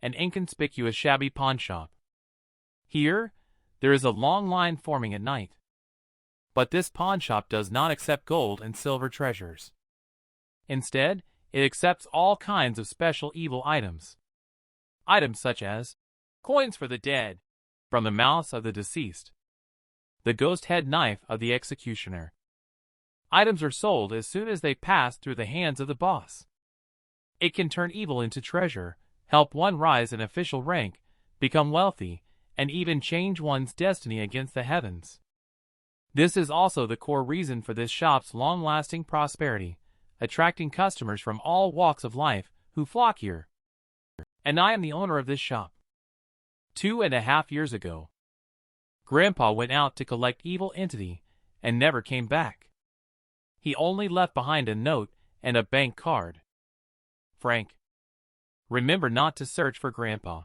an inconspicuous shabby pawnshop. Here, there is a long line forming at night. But this pawnshop does not accept gold and silver treasures. Instead, it accepts all kinds of special evil items. Items such as coins for the dead, from the mouth of the deceased, the ghost head knife of the executioner. Items are sold as soon as they pass through the hands of the boss. It can turn evil into treasure, help one rise in official rank, become wealthy, and even change one's destiny against the heavens. This is also the core reason for this shop's long-lasting prosperity, attracting customers from all walks of life who flock here. And I am the owner of this shop. 2.5 years ago, Grandpa went out to collect evil entity and never came back. He only left behind a note and a bank card. Frank, remember not to search for Grandpa.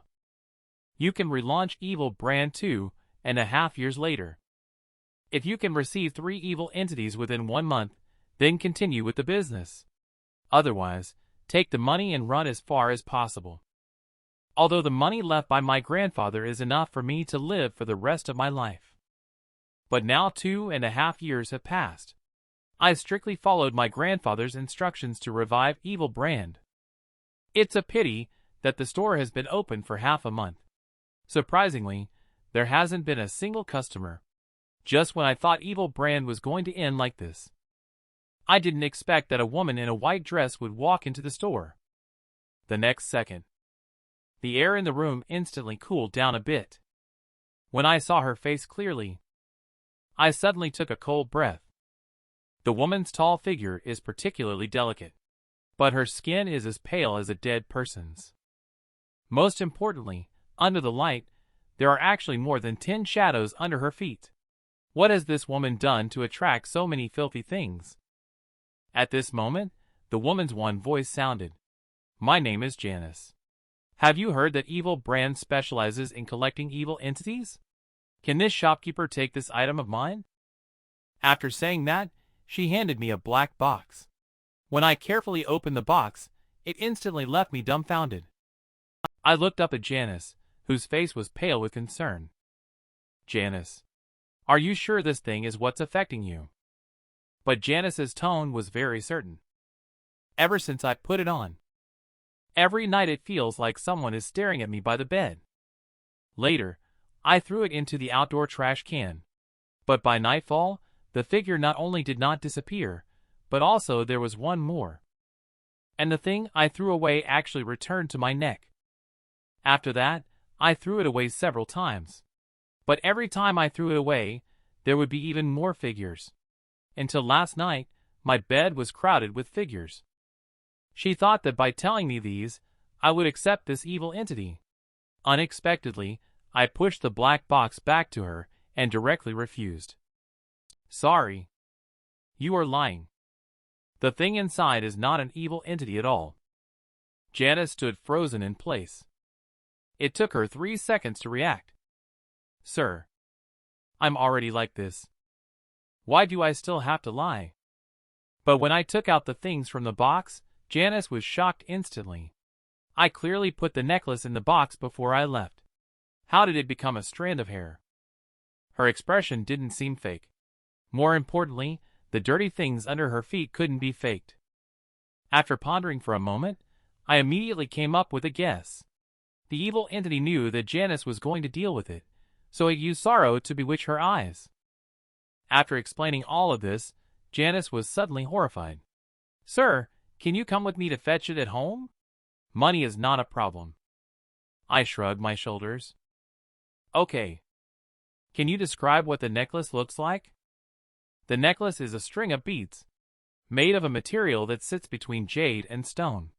You can relaunch Evil brand 2.5 years later. If you can receive 3 evil entities within 1 month, then continue with the business. Otherwise, take the money and run as far as possible. Although the money left by my grandfather is enough for me to live for the rest of my life. But now 2.5 years have passed. I strictly followed my grandfather's instructions to revive Evil brand. It's a pity that the store has been open for half a month. Surprisingly, there hasn't been a single customer. Just when I thought Evil brand was going to end like this. I didn't expect that a woman in a white dress would walk into the store. The next second, the air in the room instantly cooled down a bit. When I saw her face clearly, I suddenly took a cold breath. The woman's tall figure is particularly delicate, but her skin is as pale as a dead person's. Most importantly, under the light, there are actually more than 10 shadows under her feet. What has this woman done to attract so many filthy things? At this moment, the woman's one voice sounded. My name is Janice. Have you heard that Evil brand specializes in collecting evil entities? Can this shopkeeper take this item of mine? After saying that, she handed me a black box. When I carefully opened the box, it instantly left me dumbfounded. I looked up at Janice, whose face was pale with concern. Janice, are you sure this thing is what's affecting you? But Janice's tone was very certain. Ever since I put it on, every night it feels like someone is staring at me by the bed. Later, I threw it into the outdoor trash can. But by nightfall, the figure not only did not disappear, but also there was one more. And the thing I threw away actually returned to my neck. After that, I threw it away several times. But every time I threw it away, there would be even more figures. Until last night, my bed was crowded with figures. She thought that by telling me these, I would accept this evil entity. Unexpectedly, I pushed the black box back to her and directly refused. Sorry. You are lying. The thing inside is not an evil entity at all. Janice stood frozen in place. It took her 3 seconds to react. Sir, I'm already like this. Why do I still have to lie? But when I took out the things from the box, Janice was shocked instantly. I clearly put the necklace in the box before I left. How did it become a strand of hair? Her expression didn't seem fake. More importantly, the dirty things under her feet couldn't be faked. After pondering for a moment, I immediately came up with a guess. The evil entity knew that Janice was going to deal with it, so it used sorrow to bewitch her eyes. After explaining all of this, Janice was suddenly horrified. Sir, can you come with me to fetch it at home? Money is not a problem. I shrugged my shoulders. Okay. Can you describe what the necklace looks like? The necklace is a string of beads, made of a material that sits between jade and stone.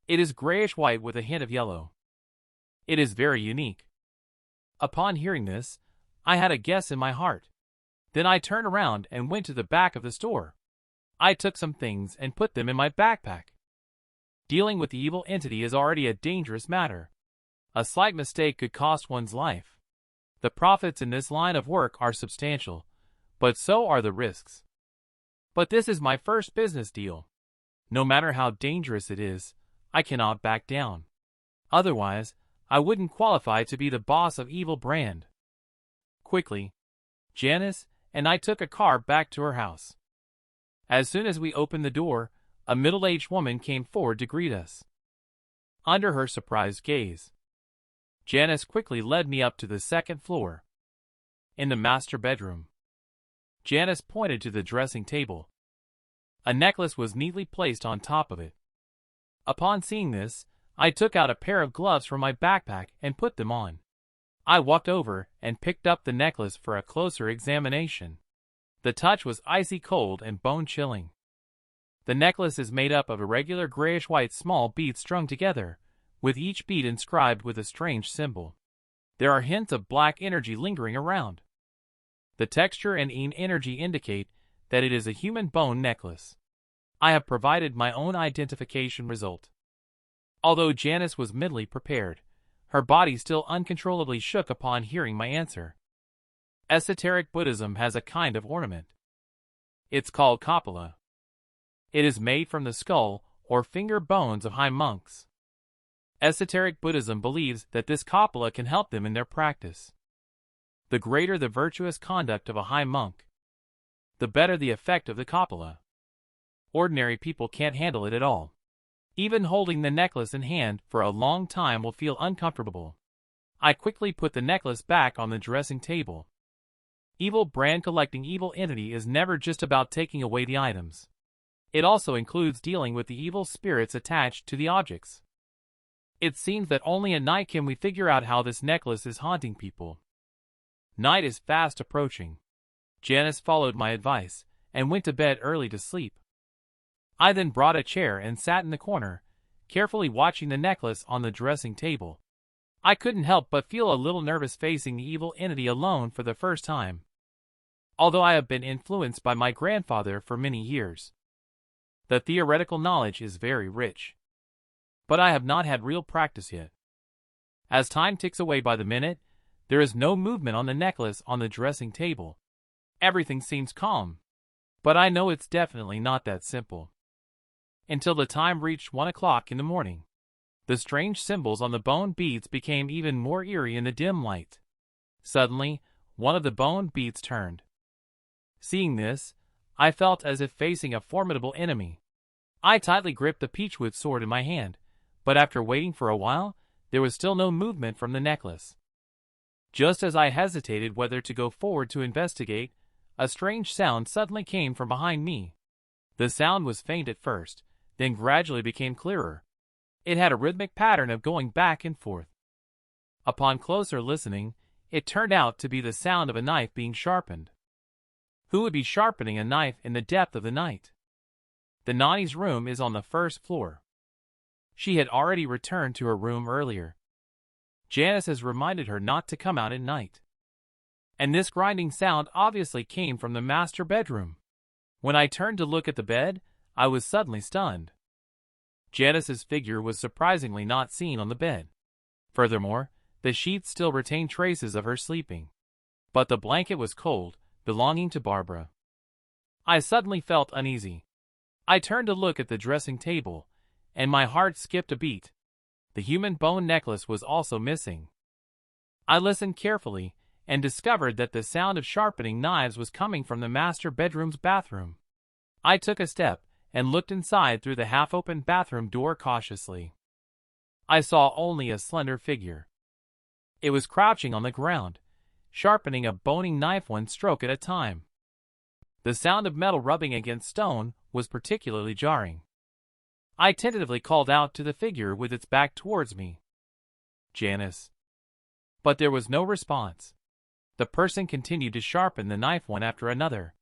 It is grayish-white with a hint of yellow. It is very unique. Upon hearing this, I had a guess in my heart. Then I turned around and went to the back of the store. I took some things and put them in my backpack. Dealing with the evil entity is already a dangerous matter. A slight mistake could cost one's life. The profits in this line of work are substantial, but so are the risks. But this is my first business deal. No matter how dangerous it is, I cannot back down. Otherwise, I wouldn't qualify to be the boss of Evil Brand. Quickly, Janice and I took a car back to her house. As soon as we opened the door, a middle-aged woman came forward to greet us. Under her surprised gaze, Janice quickly led me up to the second floor. In the master bedroom, Janice pointed to the dressing table. A necklace was neatly placed on top of it. Upon seeing this, I took out a pair of gloves from my backpack and put them on. I walked over and picked up the necklace for a closer examination. The touch was icy cold and bone-chilling. The necklace is made up of irregular grayish-white small beads strung together, with each bead inscribed with a strange symbol. There are hints of black energy lingering around. The texture and energy indicate that it is a human bone necklace. I have provided my own identification result. Although Janice was mentally prepared, her body still uncontrollably shook upon hearing my answer. Esoteric Buddhism has a kind of ornament. It's called kapala. It is made from the skull or finger bones of high monks. Esoteric Buddhism believes that this kapala can help them in their practice. The greater the virtuous conduct of a high monk, the better the effect of the kapala. Ordinary people can't handle it at all. Even holding the necklace in hand for a long time will feel uncomfortable. I quickly put the necklace back on the dressing table. Evil Brand collecting evil entity is never just about taking away the items. It also includes dealing with the evil spirits attached to the objects. It seems that only at night can we figure out how this necklace is haunting people. Night is fast approaching. Janice followed my advice and went to bed early to sleep. I then brought a chair and sat in the corner, carefully watching the necklace on the dressing table. I couldn't help but feel a little nervous facing the evil entity alone for the first time. Although I have been influenced by my grandfather for many years, the theoretical knowledge is very rich. But I have not had real practice yet. As time ticks away by the minute, there is no movement on the necklace on the dressing table. Everything seems calm. But I know it's definitely not that simple. Until the time reached 1 o'clock in the morning. The strange symbols on the bone beads became even more eerie in the dim light. Suddenly, one of the bone beads turned. Seeing this, I felt as if facing a formidable enemy. I tightly gripped the peachwood sword in my hand, but after waiting for a while, there was still no movement from the necklace. Just as I hesitated whether to go forward to investigate, a strange sound suddenly came from behind me. The sound was faint at first, then gradually became clearer. It had a rhythmic pattern of going back and forth. Upon closer listening, it turned out to be the sound of a knife being sharpened. Who would be sharpening a knife in the depth of the night? The Nani's room is on the first floor. She had already returned to her room earlier. Janice has reminded her not to come out at night. And this grinding sound obviously came from the master bedroom. When I turned to look at the bed, I was suddenly stunned. Janice's figure was surprisingly not seen on the bed. Furthermore, the sheets still retained traces of her sleeping. But the blanket was cold, belonging to Barbara. I suddenly felt uneasy. I turned to look at the dressing table, and my heart skipped a beat. The human bone necklace was also missing. I listened carefully and discovered that the sound of sharpening knives was coming from the master bedroom's bathroom. I took a step and looked inside through the half-open bathroom door cautiously. I saw only a slender figure. It was crouching on the ground, sharpening a boning knife one stroke at a time. The sound of metal rubbing against stone was particularly jarring. I tentatively called out to the figure with its back towards me. "Janice." But there was no response. The person continued to sharpen the knife one after another.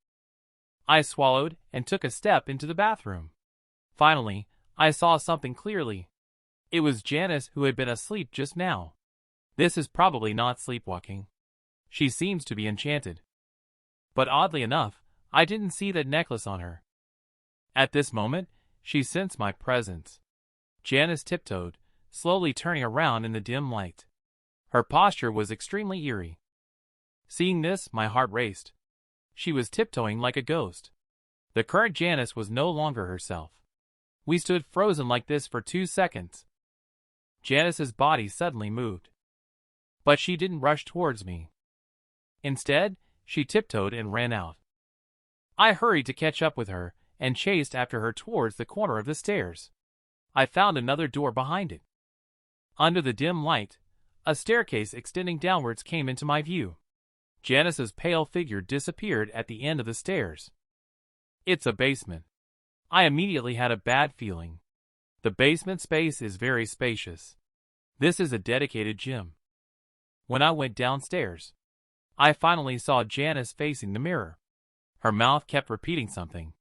I swallowed and took a step into the bathroom. Finally, I saw something clearly. It was Janice who had been asleep just now. This is probably not sleepwalking. She seems to be enchanted. But oddly enough, I didn't see that necklace on her. At this moment, she sensed my presence. Janice tiptoed, slowly turning around in the dim light. Her posture was extremely eerie. Seeing this, my heart raced. She was tiptoeing like a ghost. The current Janice was no longer herself. We stood frozen like this for 2 seconds. Janice's body suddenly moved. But she didn't rush towards me. Instead, she tiptoed and ran out. I hurried to catch up with her and chased after her towards the corner of the stairs. I found another door behind it. Under the dim light, a staircase extending downwards came into my view. Janice's pale figure disappeared at the end of the stairs. It's a basement. I immediately had a bad feeling. The basement space is very spacious. This is a dedicated gym. When I went downstairs, I finally saw Janice facing the mirror. Her mouth kept repeating something.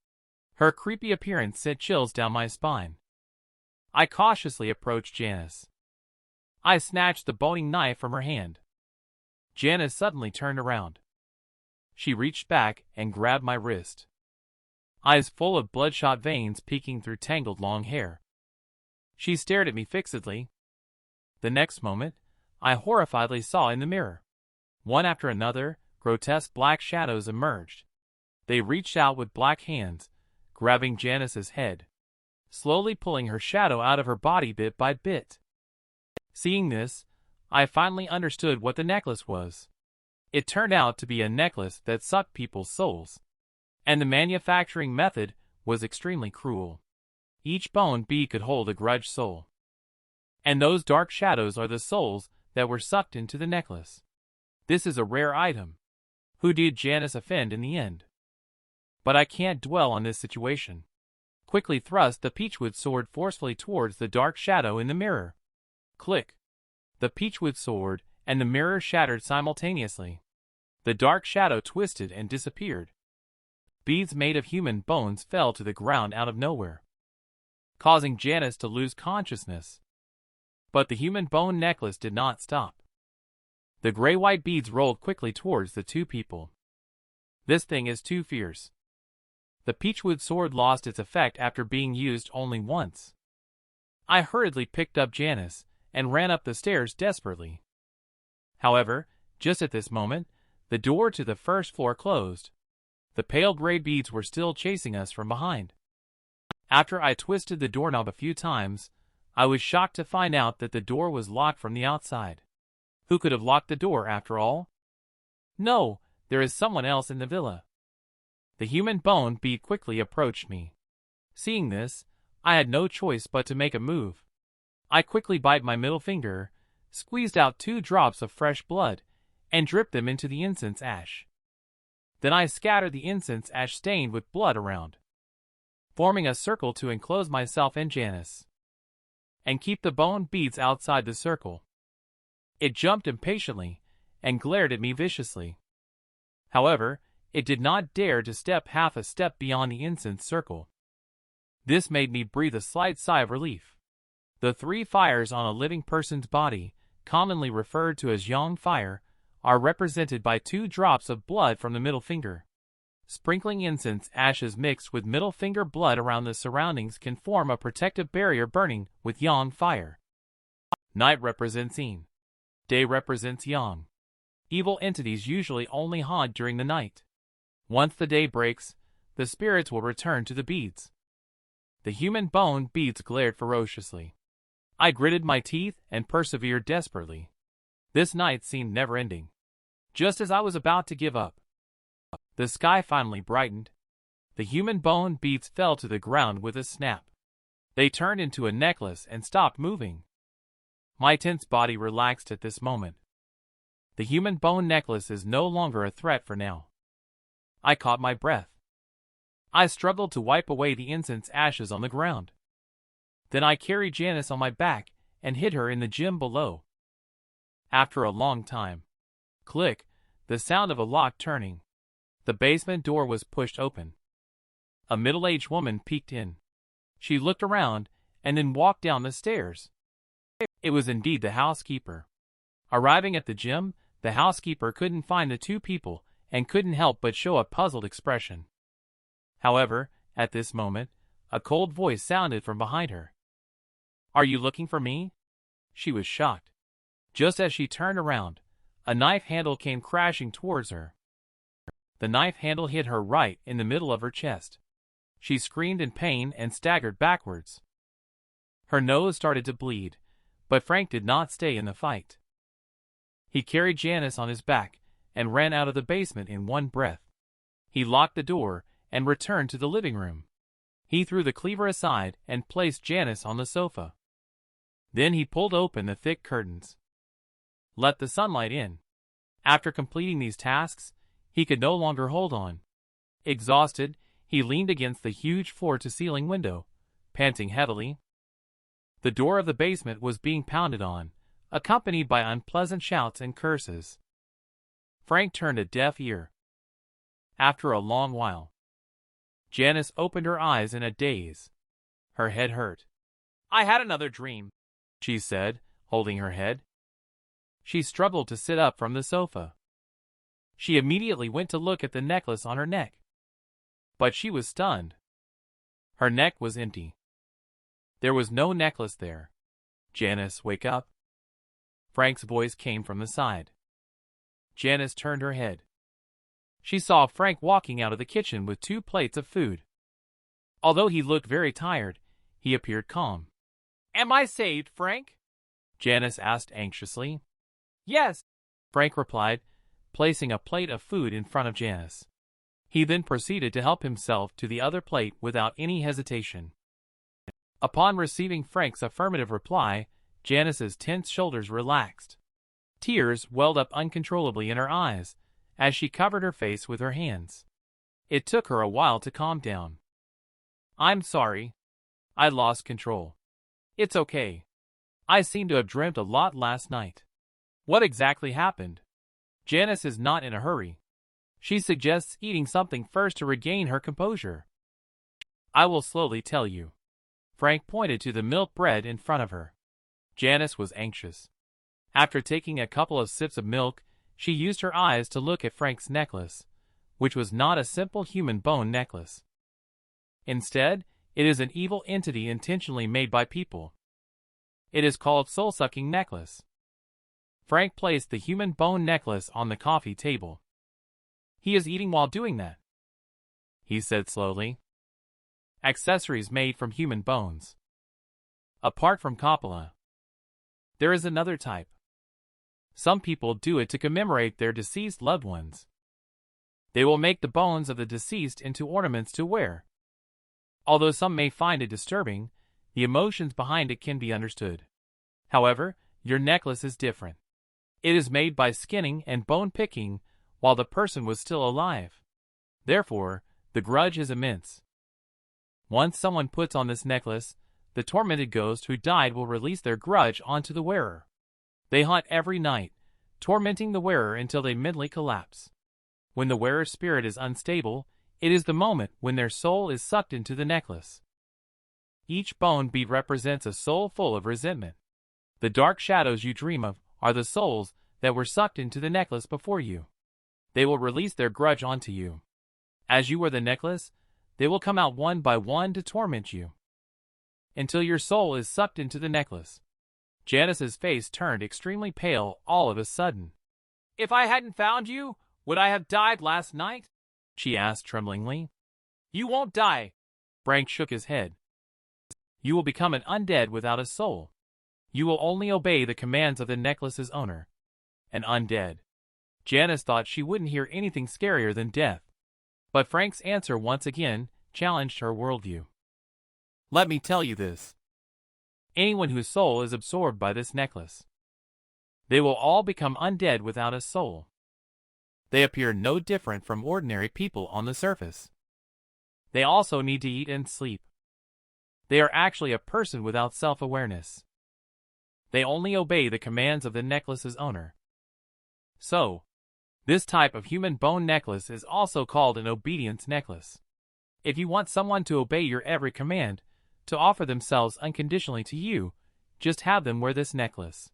Her creepy appearance sent chills down my spine. I cautiously approached Janice. I snatched the boning knife from her hand. Janice suddenly turned around. She reached back and grabbed my wrist. Eyes full of bloodshot veins peeking through tangled long hair. She stared at me fixedly. The next moment, I horrifiedly saw in the mirror. One after another, grotesque black shadows emerged. They reached out with black hands, grabbing Janice's head, slowly pulling her shadow out of her body bit by bit. Seeing this, I finally understood what the necklace was. It turned out to be a necklace that sucked people's souls. And the manufacturing method was extremely cruel. Each bone bead could hold a grudged soul. And those dark shadows are the souls that were sucked into the necklace. This is a rare item. Who did Janice offend in the end? But I can't dwell on this situation. Quickly thrust the peachwood sword forcefully towards the dark shadow in the mirror. Click. The peachwood sword and the mirror shattered simultaneously. The dark shadow twisted and disappeared. Beads made of human bones fell to the ground out of nowhere, causing Janice to lose consciousness. But the human bone necklace did not stop. The gray-white beads rolled quickly towards the two people. This thing is too fierce. The peachwood sword lost its effect after being used only once. I hurriedly picked up Janice and ran up the stairs desperately. However, just at this moment, the door to the first floor closed. The pale gray beads were still chasing us from behind. After I twisted the doorknob a few times, I was shocked to find out that the door was locked from the outside. Who could have locked the door after all? No, there is someone else in the villa. The human bone bead quickly approached me. Seeing this, I had no choice but to make a move. I quickly bit my middle finger, squeezed out 2 drops of fresh blood, and dripped them into the incense ash. Then I scattered the incense ash stained with blood around, forming a circle to enclose myself and Janice, and keep the bone beads outside the circle. It jumped impatiently and glared at me viciously. However, it did not dare to step half a step beyond the incense circle. This made me breathe a slight sigh of relief. The 3 fires on a living person's body, commonly referred to as yang fire, are represented by 2 drops of blood from the middle finger. Sprinkling incense ashes mixed with middle finger blood around the surroundings can form a protective barrier burning with yang fire. Night represents yin. Day represents yang. Evil entities usually only haunt during the night. Once the day breaks, the spirits will return to the beads. The human bone beads glared ferociously. I gritted my teeth and persevered desperately. This night seemed never-ending. Just as I was about to give up, the sky finally brightened. The human bone beads fell to the ground with a snap. They turned into a necklace and stopped moving. My tense body relaxed at this moment. The human bone necklace is no longer a threat for now. I caught my breath. I struggled to wipe away the incense ashes on the ground. Then I carried Janice on my back and hid her in the gym below. After a long time, click, the sound of a lock turning. The basement door was pushed open. A middle-aged woman peeked in. She looked around and then walked down the stairs. It was indeed the housekeeper. Arriving at the gym, the housekeeper couldn't find the 2 people and couldn't help but show a puzzled expression. However, at this moment, a cold voice sounded from behind her. "Are you looking for me?" She was shocked. Just as she turned around, a knife handle came crashing towards her. The knife handle hit her right in the middle of her chest. She screamed in pain and staggered backwards. Her nose started to bleed, But Frank did not stay in the fight. He carried Janice on his back and ran out of the basement in one breath. He locked the door and returned to the living room. He threw the cleaver aside and placed Janice on the sofa. Then he pulled open the thick curtains. Let the sunlight in. After completing these tasks, he could no longer hold on. Exhausted, he leaned against the huge floor-to-ceiling window, panting heavily. The door of the basement was being pounded on, accompanied by unpleasant shouts and curses. Frank turned a deaf ear. After a long while, Janice opened her eyes in a daze. Her head hurt. "I had another dream," she said, holding her head. She struggled to sit up from the sofa. She immediately went to look at the necklace on her neck. But she was stunned. Her neck was empty. There was no necklace there. "Janice, wake up." Frank's voice came from the side. Janice turned her head. She saw Frank walking out of the kitchen with 2 plates of food. Although he looked very tired, he appeared calm. "Am I saved, Frank?" Janice asked anxiously. "Yes," Frank replied, placing a plate of food in front of Janice. He then proceeded to help himself to the other plate without any hesitation. Upon receiving Frank's affirmative reply, Janice's tense shoulders relaxed. Tears welled up uncontrollably in her eyes as she covered her face with her hands. It took her a while to calm down. "I'm sorry. I lost control. It's okay. I seem to have dreamt a lot last night." "What exactly happened?" Janice is not in a hurry. She suggests eating something first to regain her composure. "I will slowly tell you." Frank pointed to the milk bread in front of her. Janice was anxious. After taking a couple of sips of milk, she used her eyes to look at Frank's necklace, which was not a simple human bone necklace. Instead, it is an evil entity intentionally made by people. It is called soul-sucking necklace. Frank placed the human bone necklace on the coffee table. "He is eating while doing that," he said slowly. "Accessories made from human bones. Apart from copula, there is another type. Some people do it to commemorate their deceased loved ones. They will make the bones of the deceased into ornaments to wear. Although some may find it disturbing, the emotions behind it can be understood. However, your necklace is different. It is made by skinning and bone picking while the person was still alive. Therefore, the grudge is immense. Once someone puts on this necklace, the tormented ghost who died will release their grudge onto the wearer. They haunt every night, tormenting the wearer until they mentally collapse. When the wearer's spirit is unstable, it is the moment when their soul is sucked into the necklace. Each bone bead represents a soul full of resentment. The dark shadows you dream of are the souls that were sucked into the necklace before you. They will release their grudge onto you. As you wear the necklace, they will come out one by one to torment you, until your soul is sucked into the necklace. Janice's face turned extremely pale all of a sudden. "If I hadn't found you, would I have died last night?" she asked tremblingly. "You won't die." Frank shook his head. "You will become an undead without a soul. You will only obey the commands of the necklace's owner. An undead." Janice thought she wouldn't hear anything scarier than death. But Frank's answer once again challenged her worldview. "Let me tell you this. Anyone whose soul is absorbed by this necklace, they will all become undead without a soul. They appear no different from ordinary people on the surface. They also need to eat and sleep. They are actually a person without self-awareness. They only obey the commands of the necklace's owner. So, this type of human bone necklace is also called an obedience necklace. If you want someone to obey your every command, to offer themselves unconditionally to you, just have them wear this necklace."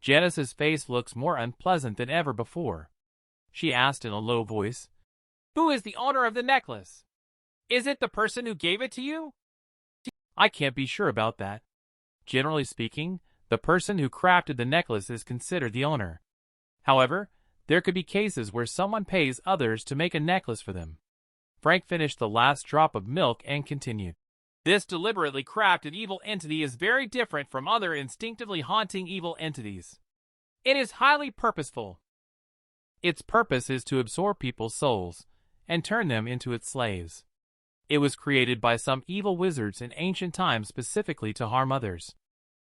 Janice's face looks more unpleasant than ever before. She asked in a low voice, "Who is the owner of the necklace? Is it the person who gave it to you?" "I can't be sure about that. Generally speaking, the person who crafted the necklace is considered the owner. However, there could be cases where someone pays others to make a necklace for them." Frank finished the last drop of milk and continued. This deliberately crafted evil entity is very different from other instinctively haunting evil entities. It is highly purposeful. Its purpose is to absorb people's souls and turn them into its slaves. It was created by some evil wizards in ancient times specifically to harm others.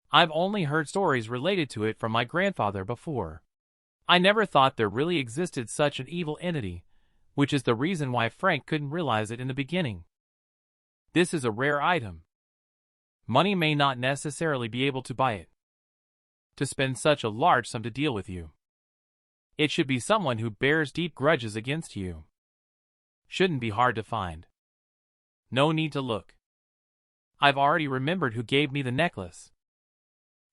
I've only heard stories related to it from my grandfather before. I never thought there really existed such an evil entity, which is the reason why Frank couldn't realize it in the beginning. This is a rare item. Money may not necessarily be able to buy it. To spend such a large sum to deal with you. It should be someone who bears deep grudges against you. Shouldn't be hard to find. No need to look. I've already remembered who gave me the necklace.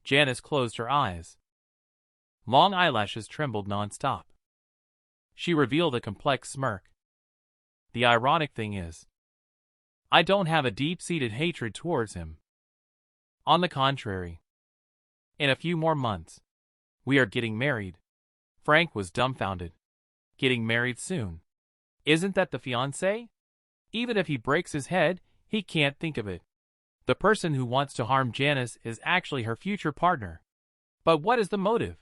Janice closed her eyes. Long eyelashes trembled non-stop. She revealed a complex smirk. The ironic thing is, I don't have a deep-seated hatred towards him. On the contrary. In a few more months, we are getting married. Frank was dumbfounded. Getting married soon. Isn't that the fiancé? Even if he breaks his head, he can't think of it. The person who wants to harm Janice is actually her future partner. But what is the motive?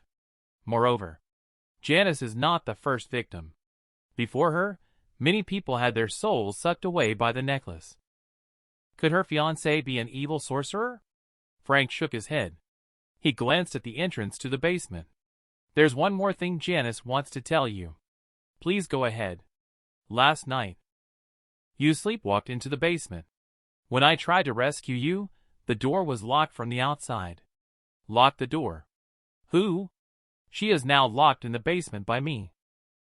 Moreover, Janice is not the first victim. Before her, many people had their souls sucked away by the necklace. Could her fiancé be an evil sorcerer? Frank shook his head. He glanced at the entrance to the basement. There's one more thing Janice wants to tell you. Please go ahead. Last night, you sleepwalked into the basement. When I tried to rescue you, the door was locked from the outside. Locked the door. Who? She is now locked in the basement by me.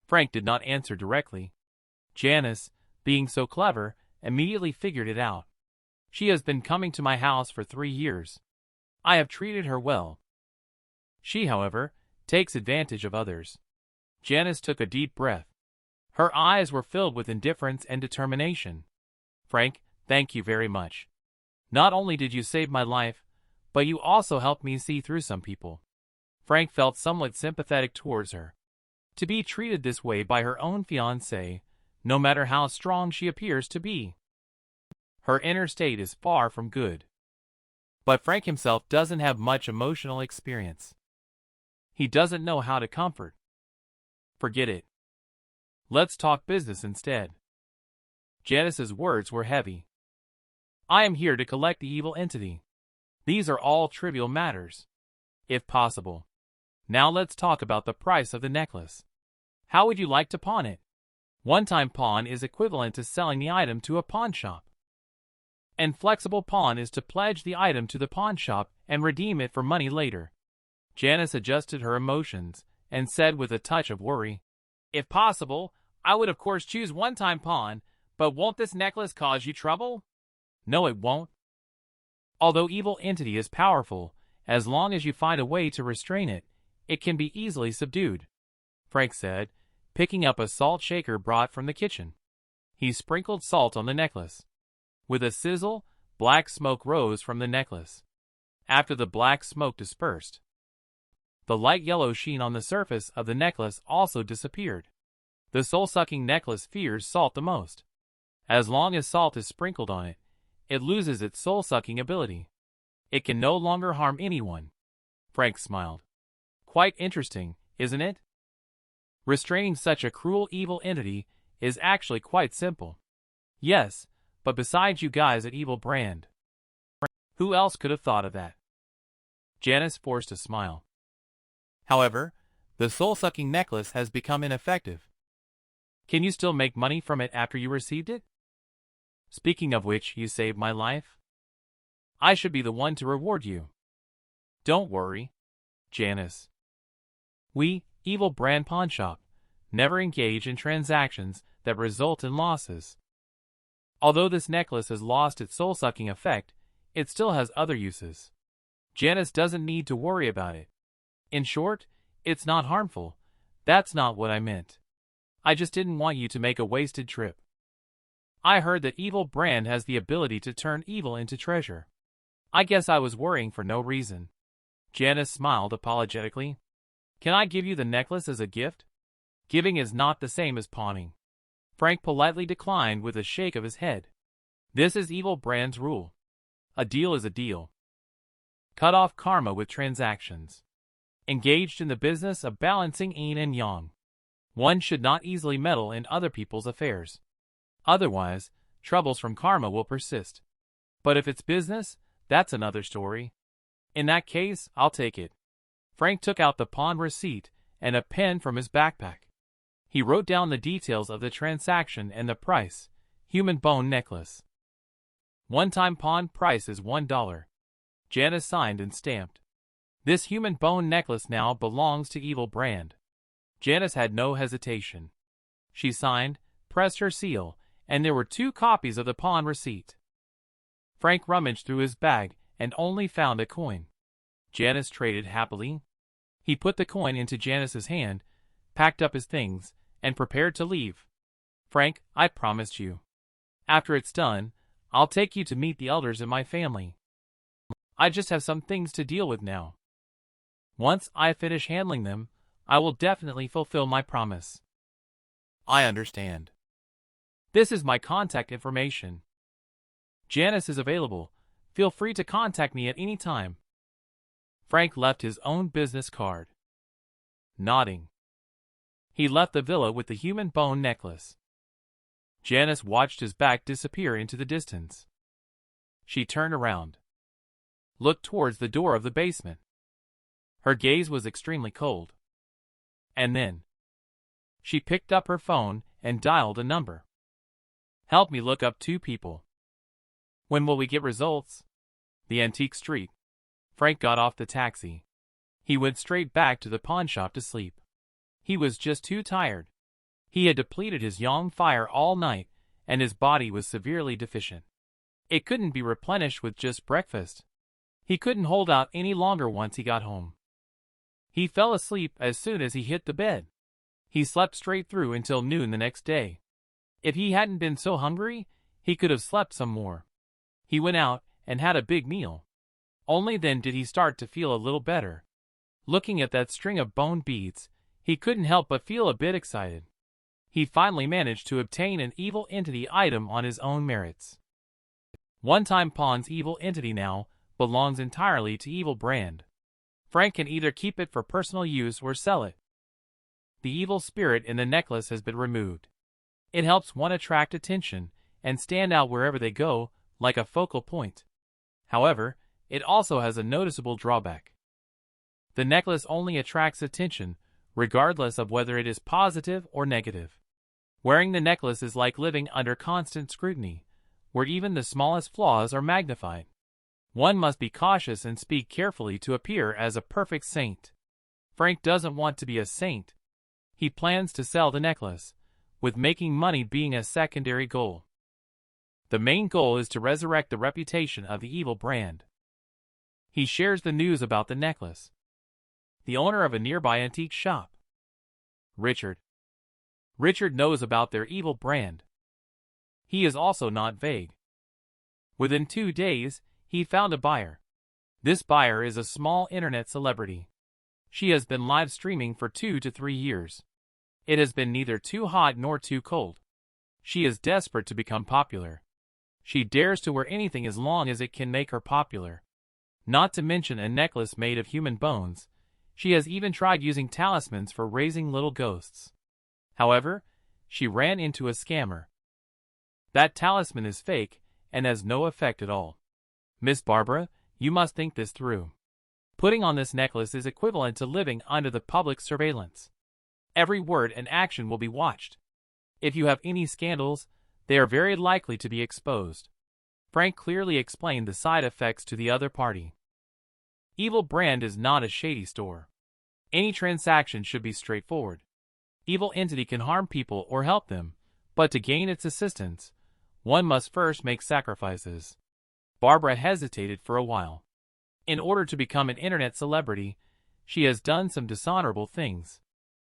Frank did not answer directly. Janice, being so clever, immediately figured it out. She has been coming to my house for 3 years. I have treated her well. She, however, takes advantage of others. Janice took a deep breath. Her eyes were filled with indifference and determination. Frank, thank you very much. Not only did you save my life, but you also helped me see through some people. Frank felt somewhat sympathetic towards her. To be treated this way by her own fiancé, no matter how strong she appears to be. Her inner state is far from good. But Frank himself doesn't have much emotional experience. He doesn't know how to comfort. Forget it. Let's talk business instead. Janice's words were heavy. I am here to collect the evil entity. These are all trivial matters. If possible. Now let's talk about the price of the necklace. How would you like to pawn it? One-time pawn is equivalent to selling the item to a pawn shop. And flexible pawn is to pledge the item to the pawn shop and redeem it for money later. Janice adjusted her emotions and said with a touch of worry, if possible, I would of course choose one-time pawn, but won't this necklace cause you trouble? No, it won't. Although evil entity is powerful, as long as you find a way to restrain it, it can be easily subdued, Frank said, picking up a salt shaker brought from the kitchen. He sprinkled salt on the necklace. With a sizzle, black smoke rose from the necklace. After the black smoke dispersed, the light yellow sheen on the surface of the necklace also disappeared. The soul-sucking necklace fears salt the most. As long as salt is sprinkled on it, it loses its soul-sucking ability. It can no longer harm anyone. Frank smiled. Quite interesting, isn't it? Restraining such a cruel evil entity is actually quite simple. Yes, but besides you guys at Evil Brand, who else could have thought of that? Janice forced a smile. However, the soul-sucking necklace has become ineffective. Can you still make money from it after you received it? Speaking of which, you saved my life. I should be the one to reward you. Don't worry, Janice. We, Evil Brand Pawn Shop, never engage in transactions that result in losses. Although this necklace has lost its soul-sucking effect, it still has other uses. Janice doesn't need to worry about it. In short, it's not harmful. That's not what I meant. I just didn't want you to make a wasted trip. I heard that Evil Brand has the ability to turn evil into treasure. I guess I was worrying for no reason. Janice smiled apologetically. Can I give you the necklace as a gift? Giving is not the same as pawning. Frank politely declined with a shake of his head. This is Evil Brand's rule. A deal is a deal. Cut off karma with transactions. Engaged in the business of balancing yin and yang. One should not easily meddle in other people's affairs. Otherwise, troubles from karma will persist. But if it's business, that's another story. In that case, I'll take it. Frank took out the pawn receipt and a pen from his backpack. He wrote down the details of the transaction and the price, human bone necklace. One-time pawn price is $1. Janice signed and stamped. This human bone necklace now belongs to Evil Brand. Janice had no hesitation. She signed, pressed her seal, and there were 2 copies of the pawn receipt. Frank rummaged through his bag and only found a coin. Janice traded happily. He put the coin into Janice's hand, packed up his things, and prepared to leave. Frank, I promised you. After it's done, I'll take you to meet the elders in my family. I just have some things to deal with now. Once I finish handling them, I will definitely fulfill my promise. I understand. This is my contact information. Janice is available. Feel free to contact me at any time. Frank left his own business card. Nodding. He left the villa with the human bone necklace. Janice watched his back disappear into the distance. She turned around. Looked towards the door of the basement. Her gaze was extremely cold. And then she picked up her phone and dialed a number. Help me look up 2 people. When will we get results? The antique street. Frank got off the taxi. He went straight back to the pawn shop to sleep. He was just too tired. He had depleted his yang fire all night, and his body was severely deficient. It couldn't be replenished with just breakfast. He couldn't hold out any longer once he got home. He fell asleep as soon as he hit the bed. He slept straight through until noon the next day. If he hadn't been so hungry, he could have slept some more. He went out and had a big meal. Only then did he start to feel a little better. Looking at that string of bone beads, he couldn't help but feel a bit excited. He finally managed to obtain an evil entity item on his own merits. One-time pawn's evil entity now belongs entirely to Evil Brand. Frank can either keep it for personal use or sell it. The evil spirit in the necklace has been removed. It helps one attract attention and stand out wherever they go, like a focal point. However, it also has a noticeable drawback. The necklace only attracts attention, regardless of whether it is positive or negative. Wearing the necklace is like living under constant scrutiny, where even the smallest flaws are magnified. One must be cautious and speak carefully to appear as a perfect saint. Frank doesn't want to be a saint. He plans to sell the necklace, with making money being a secondary goal. The main goal is to resurrect the reputation of the Evil Brand. He shares the news about the necklace. The owner of a nearby antique shop. Richard. Richard knows about their Evil Brand. He is also not vague. Within 2 days, he found a buyer. This buyer is a small internet celebrity. She has been live streaming for 2 to 3 years. It has been neither too hot nor too cold. She is desperate to become popular. She dares to wear anything as long as it can make her popular. Not to mention a necklace made of human bones. She has even tried using talismans for raising little ghosts. However, she ran into a scammer. That talisman is fake and has no effect at all. Miss Barbara, you must think this through. Putting on this necklace is equivalent to living under the public surveillance. Every word and action will be watched. If you have any scandals, they are very likely to be exposed. Frank clearly explained the side effects to the other party. Evil Brand is not a shady store. Any transaction should be straightforward. Evil entity can harm people or help them, but to gain its assistance, one must first make sacrifices. Barbara hesitated for a while. In order to become an internet celebrity, she has done some dishonorable things.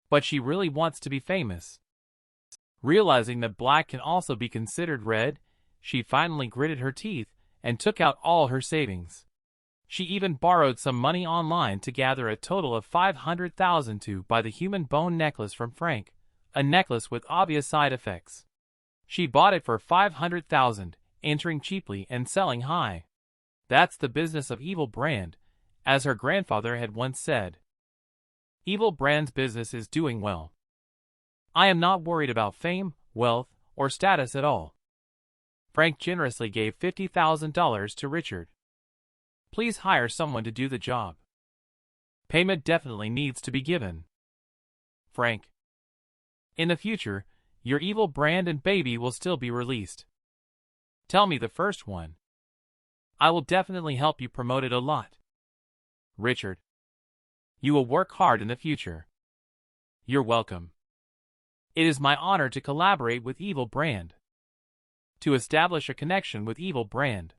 But she really wants to be famous. Realizing that black can also be considered red, she finally gritted her teeth and took out all her savings. She even borrowed some money online to gather a total of $500,000 to buy the human bone necklace from Frank, a necklace with obvious side effects. She bought it for $500,000, entering cheaply and selling high. That's the business of Evil Brand, as her grandfather had once said. Evil Brand's business is doing well. I am not worried about fame, wealth, or status at all. Frank generously gave $50,000 to Richard. Please hire someone to do the job. Payment definitely needs to be given. Frank. In the future, your Evil Brand and baby will still be released. Tell me the first one. I will definitely help you promote it a lot. Richard. You will work hard in the future. You're welcome. It is my honor to collaborate with Evil Brand. To establish a connection with Evil Brand.